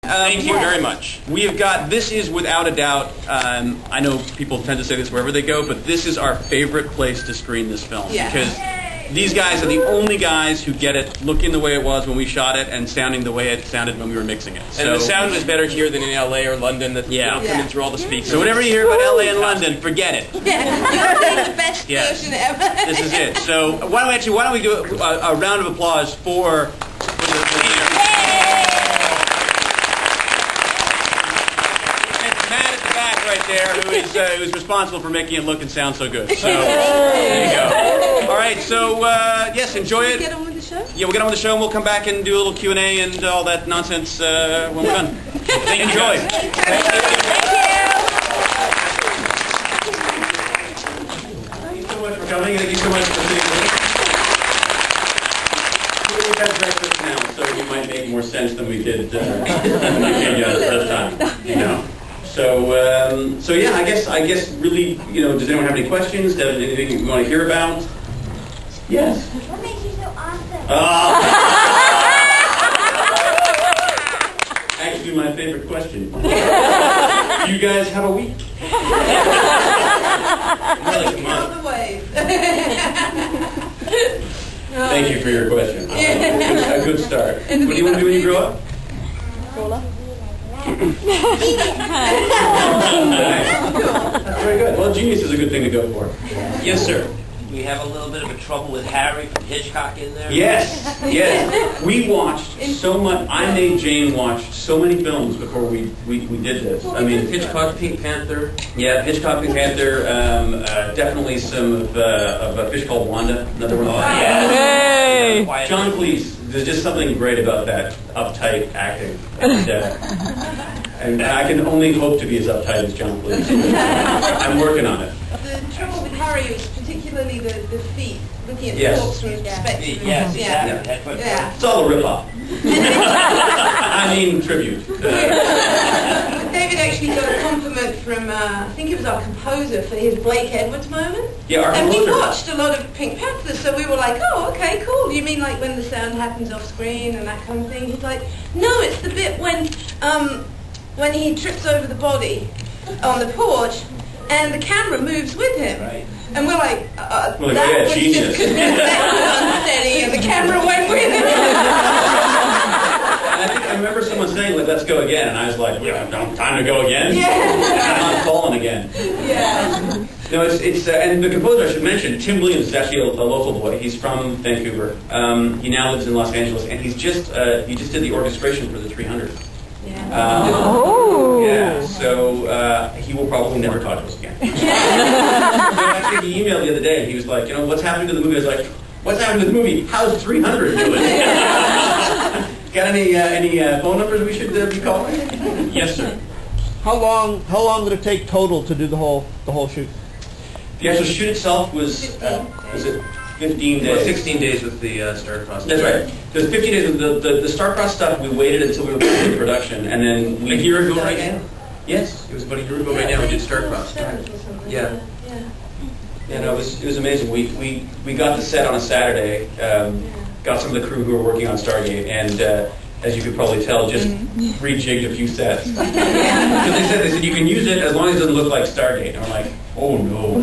Thank you very much. We have got, this is without a doubt, I know people tend to say this wherever they go, but this is our favorite place to screen this film. Yeah. Because these guys are the only guys who get it looking the way it was when we shot it and sounding the way it sounded when we were mixing it. And the sound was better here than in LA or London. Coming through all the speakers. So whatever you hear about LA and London, forget it. Yeah, you're the best version ever. This is it. So why don't we do a round of applause for the leader. Right there, who's responsible for making it look and sound so good. So there you go. All right, so yes, enjoy it. Get on with the show. Yeah, we'll get on with the show, and we'll come back and do a little Q&A and all that nonsense when we're done. Enjoy. Thank you so much for coming. Thank you so much for sitting with us. We've had breakfast now, so we might make more sense than we did the first time. You know. So yeah, I guess really, does anyone have any questions? Anything you want to hear about? Yes. What makes you so awesome? Actually, my favorite question. You guys have a week? Really, come on. Thank you for your question. A good start. What do you want to do when you grow up? That's very good. Well, genius is a good thing to go for. Yes, sir. We have a little bit of a trouble with Harry from Hitchcock in there. Yes. We watched so much. I made Jane watch so many films before we did this. I mean, Hitchcock, Pink Panther. Yeah, Hitchcock, Pink Panther. Definitely some of A Fish Called Wanda. Another one. Hey! John Cleese. There's just something great about that uptight acting. And I can only hope to be as uptight as John Cleese. I'm working on it. The trouble with Harry was particularly the feet, looking at the Yes. corpse from his perspective. Yes, exactly. Yeah. It's all a rip-off. I mean, tribute. David actually got a compliment from, I think it was our composer for his Blake Edwards moment. Yeah, our And we composer. watched a lot of Pink Panther, so we were like, oh, okay, cool. You mean like when the sound happens off screen and that kind of thing? He's like, no, it's the bit when he trips over the body on the porch and the camera moves with him. Right. And we're like, Well, that yeah, was genius. just because the sound was unsteady and the camera went with him. I think I remember someone saying, like, let's go again. And I was like, yeah, time to go again? Yeah. I'm not falling again. Yeah. No, it's and the composer I should mention, Tim Williams, is actually a local boy. He's from Vancouver. He now lives in Los Angeles, and he just did the orchestration for the 300. Yeah, so he will probably never talk to us again. So actually, he emailed the other day. He was like, what's happening to the movie? I was like, what's happening to the movie? How's 300 doing? Got any phone numbers we should be calling? Yes, sir. How long did it take total to do the whole shoot? The actual shoot itself was it 15 days? 16 days with the Starcross. That's right. There's 15 days. The Starcross stuff, we waited until we were putting in production, and then A year ago right now? Yes. It was about a year ago right now we did Starcross. Yeah. Yeah, no, it was amazing. We got the set on a Saturday, got some of the crew who were working on Stargate, and as you could probably tell, just rejigged a few sets. Because they said you can use it as long as it doesn't look like Stargate. And I'm like, oh no.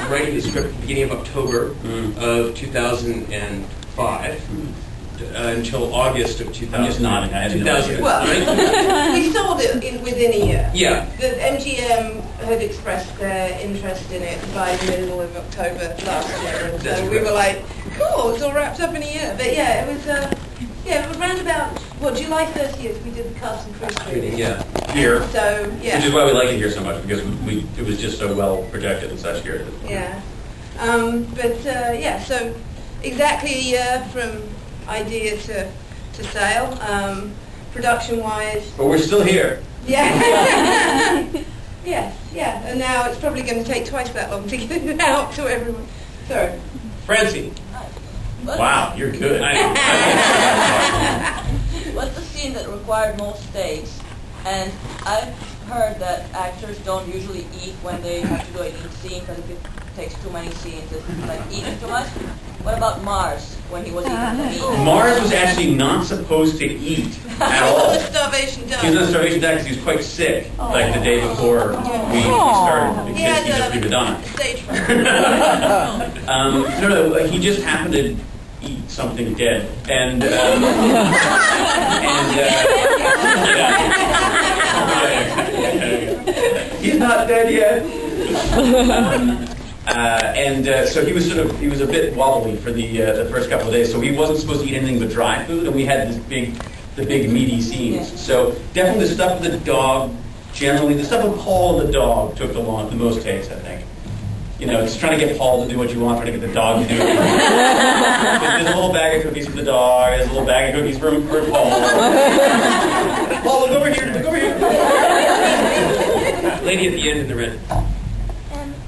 Writing the script at the beginning of October of 2005 until August of 2000. I'm just nodding. I had no idea. Well, we sold it within a year. Yeah. The MGM had expressed their interest in it by the middle of October last year, and so we were like, cool, it's all wrapped up in a year. But yeah, it was around about, July 30th we did the cast and crew screening. Yeah. Here. So, yeah. Which is why we like it here so much, because it was just so well projected and such here. Yeah. So exactly a year from idea to sale, production-wise. But we're still here. Yeah. Yeah. And now it's probably going to take twice that long to get it out to everyone. Sorry. Francie. Wow, you're good. What's the scene that required most takes? And I've heard that actors don't usually eat when they have to do a eat scene because if it takes too many scenes, it's like eating too much. What about Mars when he was eating the meat? Mars was actually not supposed to eat at It all. was starvation was on starvation diet because he was quite sick, like the day before we started, because he's a prima donna. Stage fright. No, he just happened to eat something dead, and he's not dead yet. So he was a bit wobbly for the first couple of days. So he wasn't supposed to eat anything but dry food, and we had the big meaty scenes. So definitely the stuff with the dog, generally the stuff with Paul and the dog took the most takes, I think. You know, just trying to get Paul to do what you want, trying to get the dog to do it. There's a little bag of cookies for the dog, there's a little bag of cookies for Paul. Paul, look over here, look over here. Lady at the end in the red.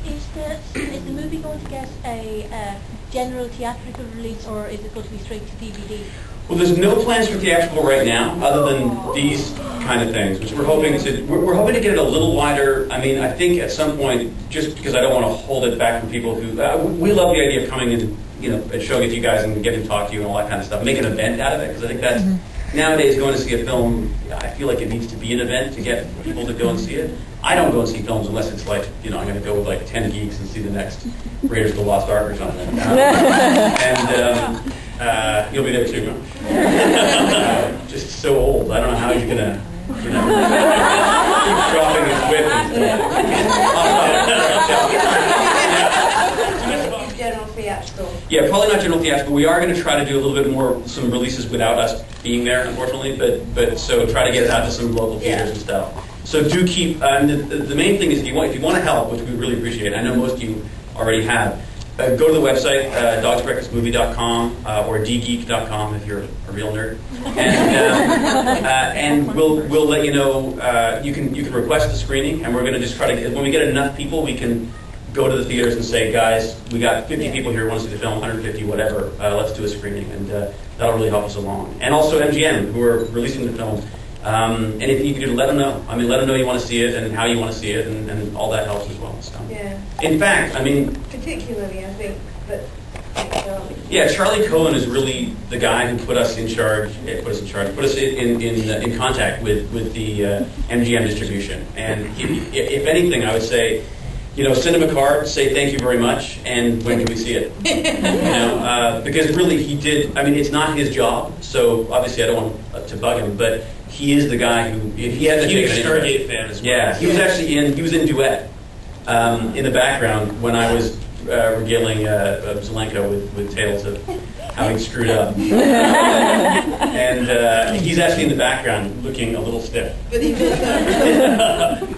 Is the movie going to get a general theatrical release, or is it going to be straight to DVD? Well, there's no plans for theatrical right now, other than these kind of things, which we're hoping to get it a little wider. I mean, I think at some point, just because I don't want to hold it back from people who we love the idea of coming in, you know, and showing it to you guys and getting to talk to you and all that kind of stuff. Make an event out of it, because I think that's nowadays going to see a film. I feel like it needs to be an event to get people to go and see it. I don't go and see films unless it's like, you know, I'm going to go with like 10 geeks and see the next Raiders of the Lost Ark or something. You'll be there too, huh? Just so old. I don't know how you're going to, you know, keep dropping his whip and stuff. General theatrical. Yeah, probably not general theatrical. We are going to try to do a little bit more, some releases without us being there, unfortunately, but so try to get it out to some local theaters and stuff. So do keep, the main thing is if you want to help, which we really appreciate, I know most of you already have, go to the website, dogsbreakfastmovie.com or dgeek.com if you're a real nerd, and we'll let you know. You can request the screening, and we're going to just try to. When we get enough people, we can go to the theaters and say, guys, we got 50 people here who want to see the film, 150, whatever. Let's do a screening, and that'll really help us along. And also MGM, who are releasing the film. And if you could let them know. I mean, let them know you want to see it and how you want to see it, and all that helps as well. So. Yeah. In fact, I mean... Particularly, I think, that... Yeah, Charlie Cohen is really the guy who put us in contact with the MGM distribution. And if anything, I would say, you know, send him a card, say thank you very much, and when can we see it? You know, because really he did, I mean, it's not his job, so obviously I don't want to bug him, but he is the guy who, he has a huge Stargate fan as well. Yeah, he was actually in Duet in the background when I was regaling Zelenko with tales of how he screwed up. And he's actually in the background looking a little stiff. But he was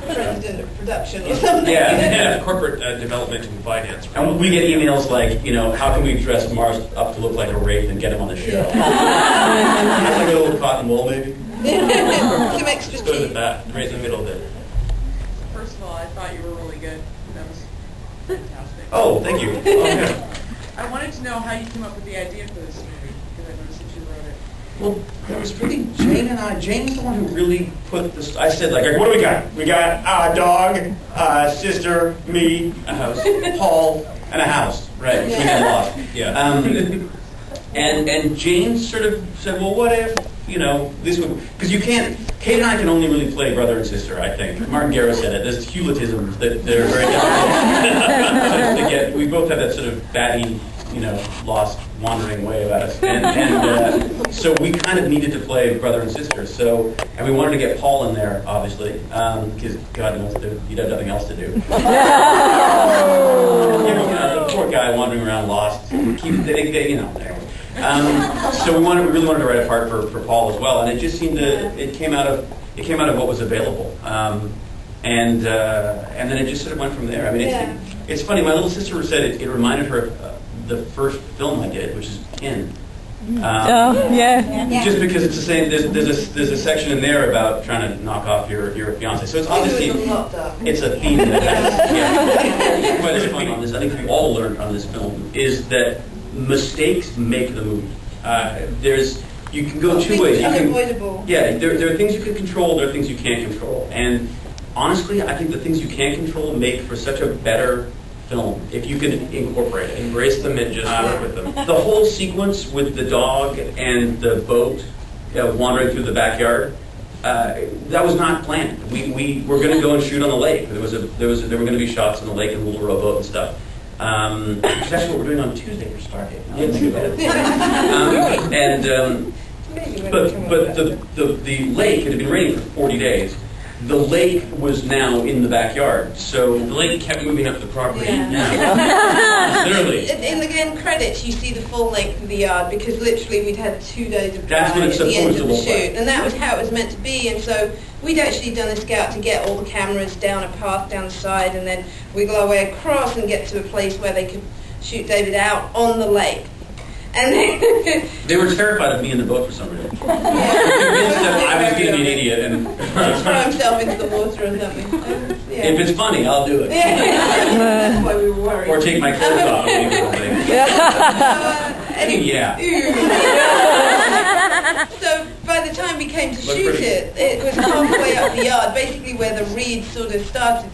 president of production or something. Yeah, corporate development and finance. And we get emails like, you know, how can we dress Mars up to look like a wraith and get him on the show? Like a little cotton wool, maybe? Some extra Just go with that, right in the middle of it. First of all, I thought you were really good. That was fantastic. Oh, thank you. Okay. I wanted to know how you came up with the idea for this movie, because I noticed that you wrote it. Well, that was really Jane and I. Jane's the one who really put this. I said, like, what do we got? We got a dog, sister, me, a house, Paul, and a house. Right. We got lost. Yeah. And Jane sort of said, well, what if, you know, this would, because you can't, Kate and I can only really play brother and sister, I think. Martin Garrow said it. There's Hewlettisms that are very difficult to get. We both have that sort of batty, you know, lost, wandering way about us. And so we kind of needed to play brother and sister. So, and we wanted to get Paul in there, obviously, because God knows he'd have nothing else to do. The poor guy wandering around lost. They, you know, anyway. So we really wanted to write a part for Paul as well, and it just seemed it came out of what was available, and then it just sort of went from there. I mean, it's funny. My little sister said it reminded her of the first film I did, which is Pin. Just because it's the same. There's a section in there about trying to knock off your fiance. So it's obviously it's a theme that quite as fun on this. I think we all learned on this film is that mistakes make the movie. You can go two ways. Unavoidable. Yeah, there are things you can control. There are things you can't control. And honestly, I think the things you can't control make for such a better film if you can incorporate it. Embrace them and just work with them. The whole sequence with the dog and the boat wandering through the backyard, that was not planned. We were going to go and shoot on the lake. There were going to be shots on the lake and a little rowboat and stuff. Which is actually what we're doing on Tuesday for Stargate. I didn't think about it. But the lake, it had been raining for 40 days. The lake was now in the backyard, so The lake kept moving up the property. Yeah. literally. In the end credits, you see the full length of the yard because literally we'd had 2 days of That's what dry it's at the end supposed of to the look like. shoot, and that was how it was meant to be. And so we'd actually done a scout to get all the cameras down a path down the side, and then wiggle our way across and get to a place where they could shoot David out on the lake. And then They were terrified of me in the boat for some reason. Convinced that I was going to be an idiot, and throw himself into the water or something. Yeah. if it's funny, I'll do it. That's why we were worried. Or take my clothes off and leave it yeah. So by the time we came to Looked shoot pretty. it was halfway up the yard, basically where the reeds sort of started.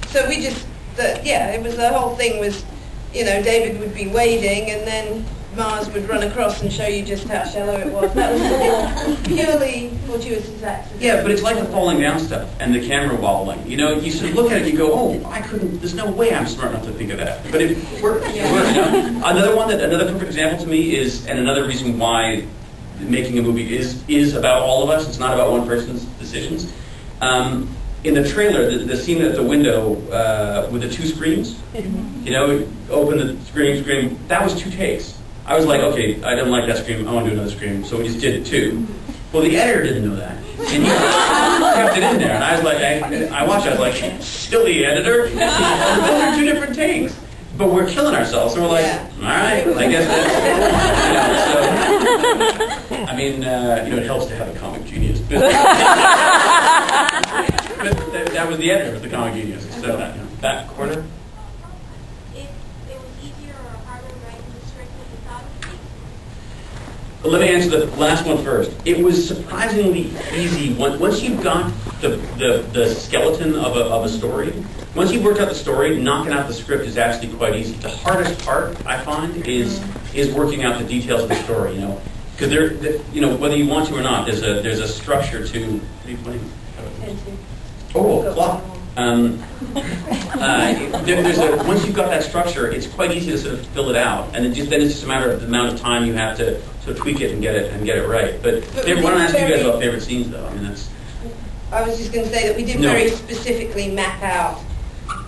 So we just, it was the whole thing was, David would be wading and then Mars would run across and show you just how shallow it was. That was all purely fortuitous accident. Yeah, but it's like the falling down stuff and the camera wobbling. You sort of look at it and you go, oh, I couldn't, there's no way I'm smart enough to think of that. But it worked. It worked, Another perfect example to me is, and another reason why making a movie is about all of us, it's not about one person's decisions. In the trailer, the scene at the window with the 2 screens, open the screen, that was 2 takes. I was like, okay, I don't like that scream, I want to do another scream, so we just did it 2. Well, the editor didn't know that, and he kept it in there, and I was like, I watched it, I was like, silly editor, those are 2 different takes. But we're killing ourselves, and we're like, all right, I guess that's it. I mean, it helps to have a comic genius. But that was the editor, was the comic genius. So that corner. If it was easier or harder writing the script than you thought it would be? Let me answer the last one first. It was surprisingly easy once you got the skeleton of a story. Once you've worked out the story, knocking out the script is actually quite easy. The hardest part, I find, is working out the details of the story. Because whether you want to or not, there's a structure to. What are you playing? Oh, a clock. Once you've got that structure, it's quite easy to sort of fill it out, and then it's just a matter of the amount of time you have to sort of tweak it and get it right. But why don't I ask you guys about favorite scenes, though? I mean, that's. I was just going to say that we did very specifically map out.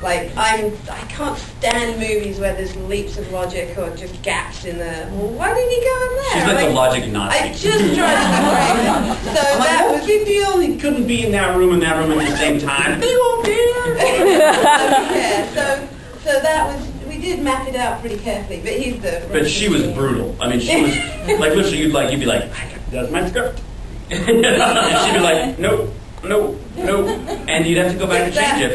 Like, I can't stand movies where there's leaps of logic or just gaps in the. Well, why did he go in there? She's like the logic Nazi. I just tried to be so that was big deal. He couldn't be in that room and at the same time. He won't be there. So that was. We did map it out pretty carefully, but he's the. But she was brutal. I mean, she was like literally. You'd be like, that's my script, and she'd be like, nope. No, and you'd have to go back and change it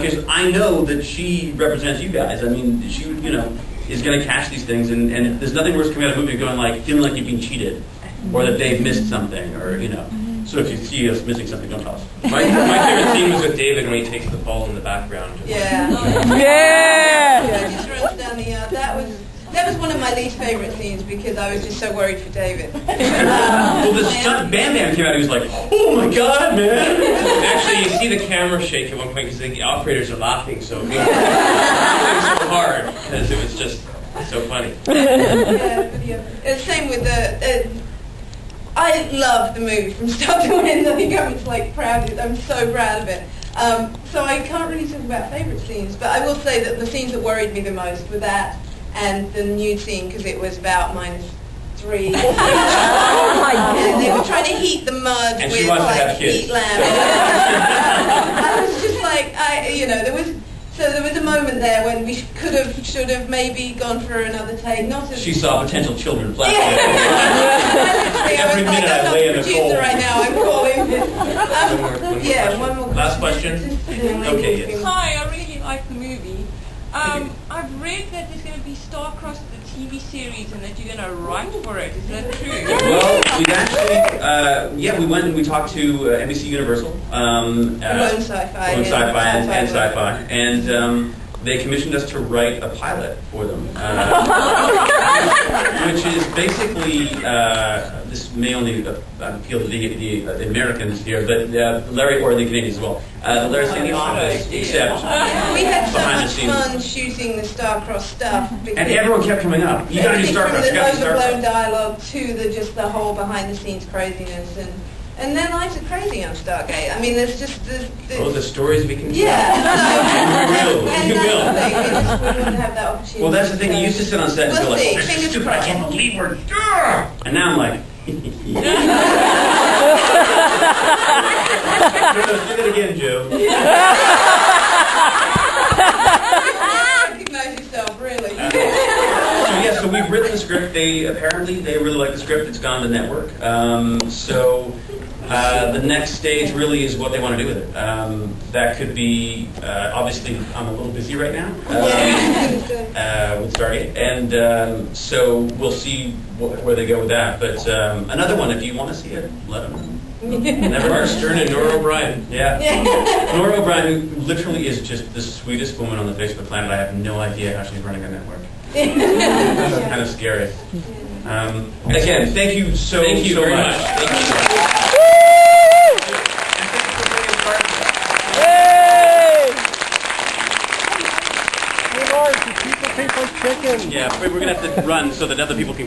because I know that she represents you guys. I mean, she is going to catch these things, and there's nothing worse coming out of a movie going feeling like you've been cheated, or that they've missed something, or So if you see us missing something, don't tell us. My favorite scene was with David when he takes the ball in the background. Yeah. Yeah. Just runs down the yard. That was one of my least favorite scenes because I was just so worried for David. Well, the stunt Bam Bam came out. He was like, "Oh my God, man!" Actually, you see the camera shake at one point because the operators are laughing so hard because it was just so funny. Yeah. Same with I love the movie from start to end. I think I'm so proud of it. So I can't really talk about favourite scenes, but I will say that the scenes that worried me the most were that and the nude scene because it was about -3. Oh my and they were trying to heat the mud And with she wants to have kids. heat lamp. I was just like, there was a moment there when we should have maybe gone for another take. Not as She saw potential children plastic. Every minute I I'm not lay the in the producer cold. right now. I'm calling. One more. Last question. Okay, yes. Hi, I really like the movie. I've read that there's going to be Star-Crossed, the TV series, and that you're going to write for it. Is that true? Well, we actually, we went and we talked to NBC Universal, Lone Sci-Fi, and Sci-Fi. Sci-Fi, and they commissioned us to write a pilot for them, which is basically this may only appeal to the Americans here, but Larry, or the Canadians as well. The Larry Sanders Show, except We had so behind the much scenes. fun shooting the star-crossed stuff. And everyone kept coming up. You got to do Starcross. You got to do From the overblown Starcross. dialogue to the whole behind-the-scenes craziness, and their lives are crazy on Stargate. I mean, there's just Oh, the stories we can tell. yeah. We will. And We that's will. the thing. We just wouldn't have that opportunity. Well, that's the thing. You used to sit on set and We'll go like, see. "Oh, this is Fingers stupid. I can't crossed. believe we're..." And now I'm like, do it again, Joe. Recognize yourself, really. So we've written the script. They really like the script. It's gone to network. The next stage really is what they want to do with it. That could be obviously I'm a little busy right now with Stargate, and so we'll see where they go with that. But another one, if you want to see it, let them know. Never Mark Stern and Nora O'Brien. Yeah. Nora O'Brien, who literally is just the sweetest woman on the face of the planet. I have no idea how she's running a network. It's kind of scary. Again, thank you so Thank you very much. much. Thank you. Hey, Lawrence, do people taste like chicken? Yeah, we're going to have to run so that other people can